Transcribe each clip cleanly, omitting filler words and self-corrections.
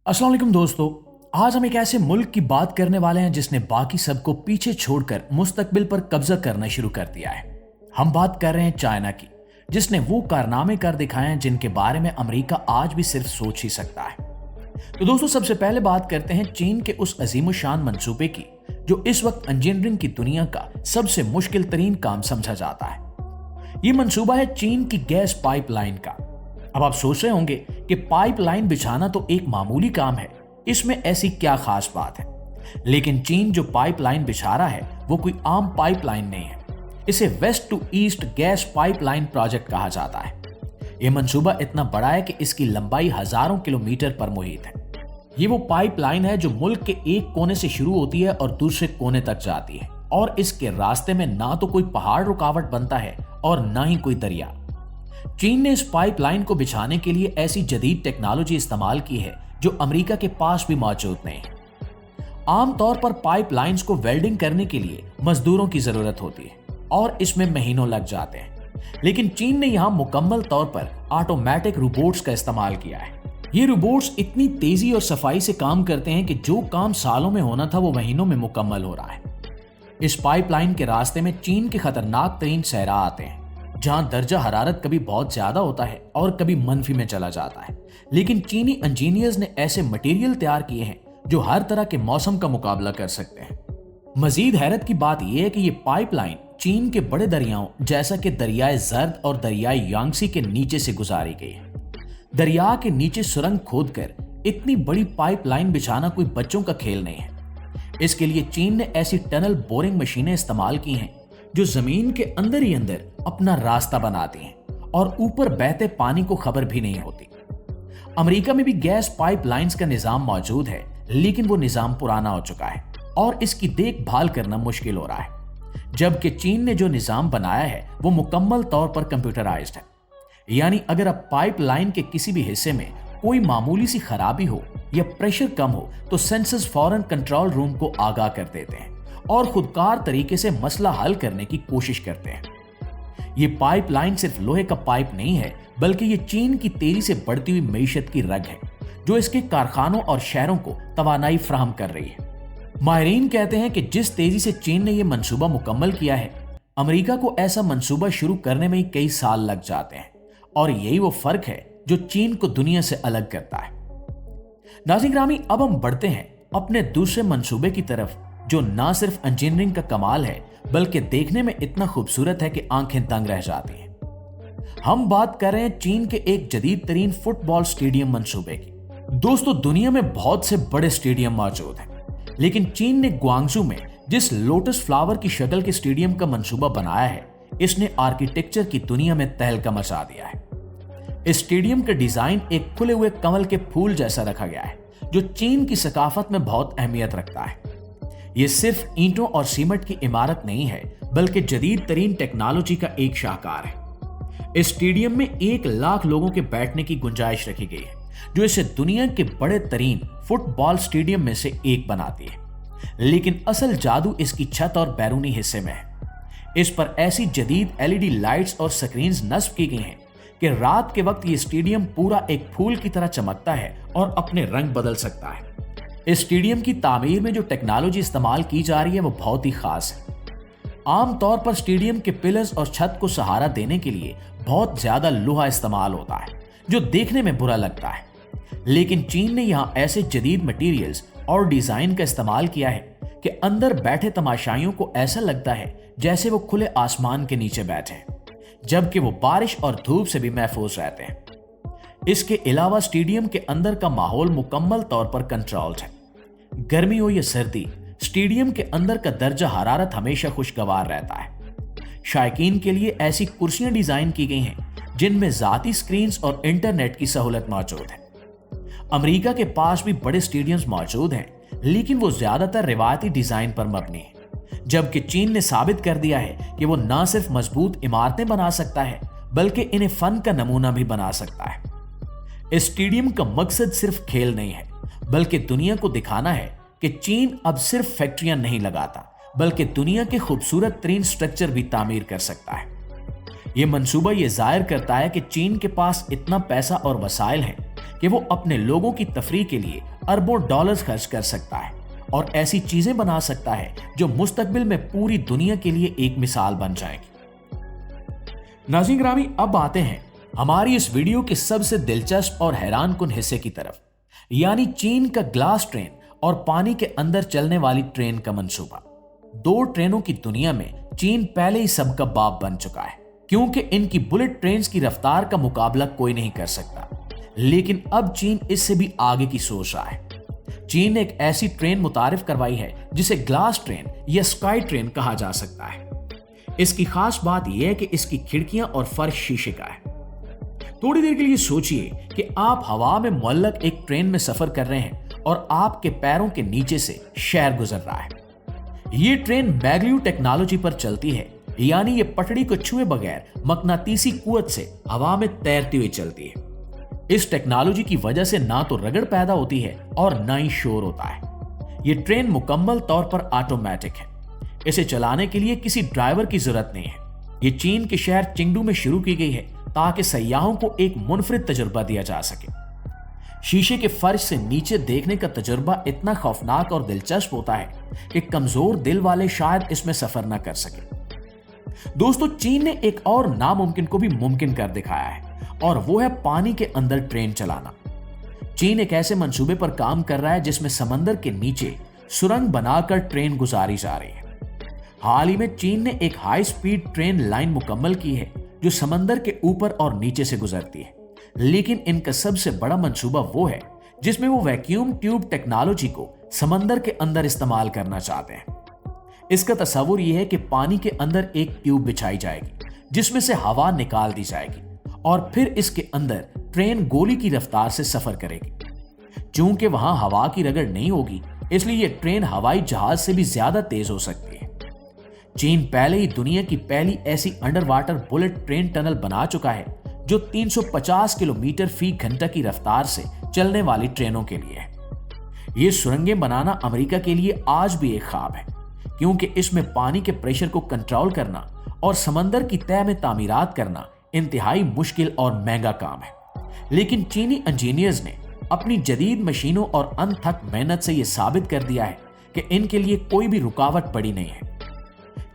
अस्सलाम वालेकुम दोस्तों। आज हम एक ऐसे मुल्क की बात करने वाले हैं जिसने बाकी सबको पीछे छोड़कर मुस्तकबिल पर कब्जा करना शुरू कर दिया है। हम बात कर रहे हैं चाइना की, जिसने वो कारनामे कर दिखाए हैं जिनके बारे में अमेरिका आज भी सिर्फ सोच ही सकता है। तो दोस्तों, सबसे पहले बात करते हैं चीन के उस अजीम शान मंसूबे की जो इस वक्त इंजीनियरिंग की दुनिया का सबसे मुश्किल तरीन काम समझा जाता है। ये मंसूबा है चीन की गैस पाइपलाइन का। अब आप सोच रहे होंगे कि पाइपलाइन बिछाना तो एक मामूली काम है, इसमें ऐसी क्या खास बात है। लेकिन चीन जो पाइपलाइन बिछा रहा है वो कोई आम पाइपलाइन नहीं है। इसे west to east gas pipeline project कहा जाता है। यह मंसूबा इतना बड़ा है कि इसकी लंबाई हजारों किलोमीटर पर मुहित है। ये वो पाइपलाइन है जो मुल्क के एक कोने से शुरू होती है और दूसरे कोने तक जाती है, और इसके रास्ते में ना तो कोई पहाड़ रुकावट बनता है और ना ही कोई दरिया। चीन ने इस पाइपलाइन को बिछाने के लिए ऐसी जदीद टेक्नोलॉजी इस्तेमाल की है जो अमेरिका के पास भी मौजूद नहीं है। आमतौर पर पाइपलाइंस को वेल्डिंग करने के लिए मजदूरों की जरूरत होती है और इसमें महीनों लग जाते हैं, लेकिन चीन ने यहां मुकम्मल तौर पर ऑटोमेटिक रोबोट्स का इस्तेमाल किया है। ये रोबोट्स इतनी तेजी और सफाई से काम करते हैं कि जो काम सालों में होना था वो महीनों में मुकम्मल हो रहा है। इस पाइपलाइन के रास्ते में चीन के खतरनाक तरीन सहरा आते हैं, जहां दर्जा हरारत कभी बहुत ज्यादा होता है और कभी मनफी में चला जाता है। लेकिन चीनी इंजीनियर्स ने ऐसे मटेरियल तैयार किए हैं जो हर तरह के मौसम का मुकाबला कर सकते हैं। मजीद हैरत की बात यह है कि ये पाइपलाइन चीन के बड़े दरियाओं जैसा कि दरियाए जर्द और दरियाए यांगसी के नीचे से गुजारी गई है। दरिया के नीचे सुरंग खोदकर इतनी बड़ी पाइपलाइन बिछाना कोई बच्चों का खेल नहीं है। इसके लिए चीन ने ऐसी टनल बोरिंग मशीनें इस्तेमाल की हैं जो जमीन के अंदर ही अंदर अपना रास्ता बनाती हैं और ऊपर बहते पानी को खबर भी नहीं होती। अमेरिका में भी गैस पाइपलाइंस का निजाम मौजूद है, लेकिन वो निजाम पुराना हो चुका है और इसकी देखभाल करना मुश्किल हो रहा है। जबकि चीन ने जो निजाम बनाया है वो मुकम्मल तौर पर कंप्यूटराइज्ड है, यानी अगर अब पाइपलाइन के किसी भी हिस्से में कोई मामूली सी खराबी हो या प्रेशर कम हो तो सेंसर्स फौरन कंट्रोल रूम को आगाह कर देते हैं और खुदकार तरीके से मसला हल करने की कोशिश करते हैं। ये पाइपलाइन सिर्फ लोहे का पाइप नहीं है, बल्कि ये चीन की तेजी से बढ़ती हुई मईशत की रग है जो इसके कारखानों और शहरों को तवानाई फराहम कर रही है। माहिरीन कहते हैं कि जिस तेजी से चीन ने यह मंसूबा मुकम्मल किया है, अमेरिका को ऐसा मंसूबा शुरू करने में ही कई साल लग जाते हैं, और यही वो फर्क है जो चीन को दुनिया से अलग करता है। नाज़रीन ग्रामी, अब हम बढ़ते हैं अपने दूसरे मंसूबे की तरफ जो ना सिर्फ इंजीनियरिंग का कमाल है बल्कि देखने में इतना खूबसूरत है कि आंखें दंग रह जाती हैं। हम बात कर रहे हैं चीन के एक जदीद तरीन फुटबॉल स्टेडियम मंसूबे की। दोस्तों, दुनिया में बहुत से बड़े स्टेडियम मौजूद हैं, लेकिन चीन ने ग्वांगझू में जिस लोटस फ्लावर की शक्ल के स्टेडियम का मंसूबा बनाया है, इसने आर्किटेक्चर की दुनिया में तहलका मचा दिया है। इस स्टेडियम का डिजाइन एक खुले हुए कमल के फूल जैसा रखा गया है जो चीन की सकाफत में बहुत अहमियत रखता है। यह सिर्फ ईंटों और सीमेंट की इमारत नहीं है, बल्कि जदीद तरीन टेक्नोलॉजी का एक शाहकार है। इस स्टेडियम में 1 लाख लोगों के बैठने की गुंजाइश रखी गई है, जो इसे दुनिया के बड़े तरीन फुटबॉल स्टेडियम में से एक बनाती है। लेकिन असल जादू इसकी छत और बैरूनी हिस्से में है। इस पर ऐसी जदीद LED लाइट्स और स्क्रीन्स नस्ब की गई हैं कि रात के वक्त ये स्टेडियम पूरा एक फूल की तरह चमकता है और अपने रंग बदल सकता है। इस स्टेडियम की तामीर में जो टेक्नोलॉजी इस्तेमाल की जा रही है वो बहुत ही खास है। आमतौर पर स्टेडियम के पिलर्स और छत को सहारा देने के लिए बहुत ज्यादा लोहा इस्तेमाल होता है जो देखने में बुरा लगता है, लेकिन चीन ने यहाँ ऐसे जदीद मटेरियल्स और डिजाइन का इस्तेमाल किया है कि अंदर बैठे तमाशाइयों को ऐसा लगता है जैसे वो खुले आसमान के नीचे बैठे हैं, जबकि वो बारिश और धूप से भी महफूज रहते हैं। इसके अलावा स्टेडियम के अंदर का माहौल मुकम्मल तौर पर कंट्रोल्ड है। गर्मी हो या सर्दी, स्टेडियम के अंदर का दर्जा हरारत हमेशा खुशगवार रहता है। शायकीन के लिए ऐसी कुर्सियां डिजाइन की गई हैं जिनमें जाती स्क्रीन्स और इंटरनेट की सहूलत मौजूद है। अमेरिका के पास भी बड़े स्टेडियम्स मौजूद हैं, लेकिन वो ज्यादातर रिवायती डिजाइन पर मबनी है, जबकि चीन ने साबित कर दिया है कि वो न सिर्फ मजबूत इमारतें बना सकता है बल्कि इन्हें फन का नमूना भी बना सकता है। इस स्टेडियम का मकसद सिर्फ खेल नहीं है, बल्कि दुनिया को दिखाना है कि चीन अब सिर्फ फैक्ट्रियां नहीं लगाता बल्कि दुनिया के खूबसूरत तरीन स्ट्रक्चर भी तामीर कर सकता है। यह मंसूबा यह जाहिर करता है कि चीन के पास इतना पैसा और वसाइल हैं कि वो अपने लोगों की तफरीह के लिए अरबों डॉलर्स खर्च कर सकता है और ऐसी चीजें बना सकता है जो मुस्तकबिल में पूरी दुनिया के लिए एक मिसाल बन जाएगी। नाज़रीन ग्रामी, अब आते हैं हमारी इस वीडियो के सबसे दिलचस्प और हैरानकुन हिस्से की तरफ, यानी चीन का ग्लास ट्रेन और पानी के अंदर चलने वाली ट्रेन का मंसूबा। 2 ट्रेनों की दुनिया में चीन पहले ही सबका बाप बन चुका है, क्योंकि इनकी बुलेट ट्रेन्स की रफ्तार का मुकाबला कोई नहीं कर सकता। लेकिन अब चीन इससे भी आगे की सोच रहा है। चीन ने एक ऐसी ट्रेन मुतारिफ करवाई है जिसे ग्लास ट्रेन या स्काई ट्रेन कहा जा सकता है। इसकी खास बात यह है कि इसकी खिड़कियां और फर्श शीशे का है। थोड़ी देर के लिए सोचिए कि आप हवा में मुअल्लक एक ट्रेन में सफर कर रहे हैं और आपके पैरों के नीचे से शहर गुजर रहा है। ये ट्रेन मैग्लेव टेक्नोलॉजी पर चलती है, यानी ये पटड़ी को छुए बगैर मकनातीसी कुव्वत से हवा में तैरती हुई चलती है। इस टेक्नोलॉजी की वजह से ना तो रगड़ पैदा होती है और ना ही शोर होता है। ये ट्रेन मुकम्मल तौर पर ऑटोमेटिक है। इसे चलाने के लिए किसी ड्राइवर की जरूरत नहीं है। ये चीन के शहर चिंगडू में शुरू की गई है ताकि सयाहों को एक मुनफरिद तजुर्बा दिया जा सके। शीशे के फर्श से नीचे देखने का तजुर्बा इतना खौफनाक और दिलचस्प होता है कि कमजोर दिल वाले शायद इसमें सफर न कर सके। दोस्तों, चीन ने एक और नामुमकिन को भी मुमकिन कर दिखाया है, और वो है पानी के अंदर ट्रेन चलाना। चीन एक ऐसे मंसूबे पर काम कर रहा है जिसमें समंदर के नीचे सुरंग बनाकर ट्रेन गुजारी जा रही है। हाल ही में चीन ने एक हाई स्पीड ट्रेन लाइन मुकम्मल की है जो समंदर के ऊपर और नीचे से गुजरती है। लेकिन इनका सबसे बड़ा मंसूबा वो है जिसमें वो वैक्यूम ट्यूब टेक्नोलॉजी को समंदर के अंदर इस्तेमाल करना चाहते हैं। इसका तस्वुर यह है कि पानी के अंदर एक ट्यूब बिछाई जाएगी जिसमें से हवा निकाल दी जाएगी और फिर इसके अंदर ट्रेन गोली की रफ्तार से सफर करेगी। चूंकि वहां हवा की रगड़ नहीं होगी, इसलिए यह ट्रेन हवाई जहाज से भी ज्यादा तेज हो सकती है। चीन पहले ही दुनिया की पहली ऐसी under water bullet train tunnel बना चुका है जो 350 किलोमीटर फी घंटा की रफ्तार से चलने वाली ट्रेनों के लिए है। ये सुरंगें बनाना अमेरिका के लिए आज भी एक ख्वाब है, क्योंकि इसमें पानी के प्रेशर को कंट्रोल करना और समंदर की तह में तामीरात करना इंतहाई मुश्किल और महंगा काम है। लेकिन चीनी इंजीनियर्स ने अपनी जदीद मशीनों और अनथक मेहनत से यह साबित कर दिया है कि इनके लिए कोई भी रुकावट पड़ी नहीं है।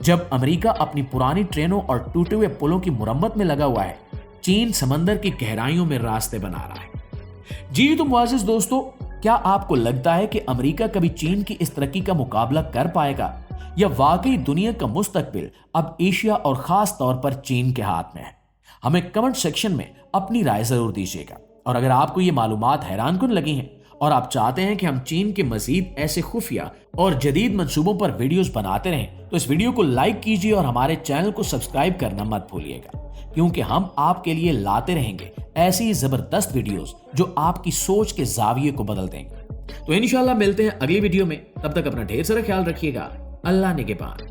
जब अमेरिका अपनी पुरानी ट्रेनों और टूटे हुए पुलों की मुरम्मत में लगा हुआ है, चीन समंदर की गहराइयों में रास्ते बना रहा है। जी तो मुआज़िज़ दोस्तों, क्या आपको लगता है कि अमेरिका कभी चीन की इस तरक्की का मुकाबला कर पाएगा, या वाकई दुनिया का मुस्तकबिल अब एशिया और खास तौर पर चीन के हाथ में है? हमें कमेंट सेक्शन में अपनी राय जरूर दीजिएगा। और अगर आपको ये मालूमात हैरानकुन लगी हैं और आप चाहते हैं कि हम चीन के मजीद ऐसे खुफिया और जदीद मंसूबों पर वीडियोस बनाते रहें, तो इस वीडियो को लाइक कीजिए और हमारे चैनल को सब्सक्राइब करना मत भूलिएगा, क्योंकि हम आपके लिए लाते रहेंगे ऐसी जबरदस्त वीडियोस जो आपकी सोच के जाविये को बदल देंगे। तो इंशाल्लाह मिलते हैं अगली वीडियो में। तब तक अपना ढेर सारा ख्याल रखिएगा। अल्लाह निगहबान।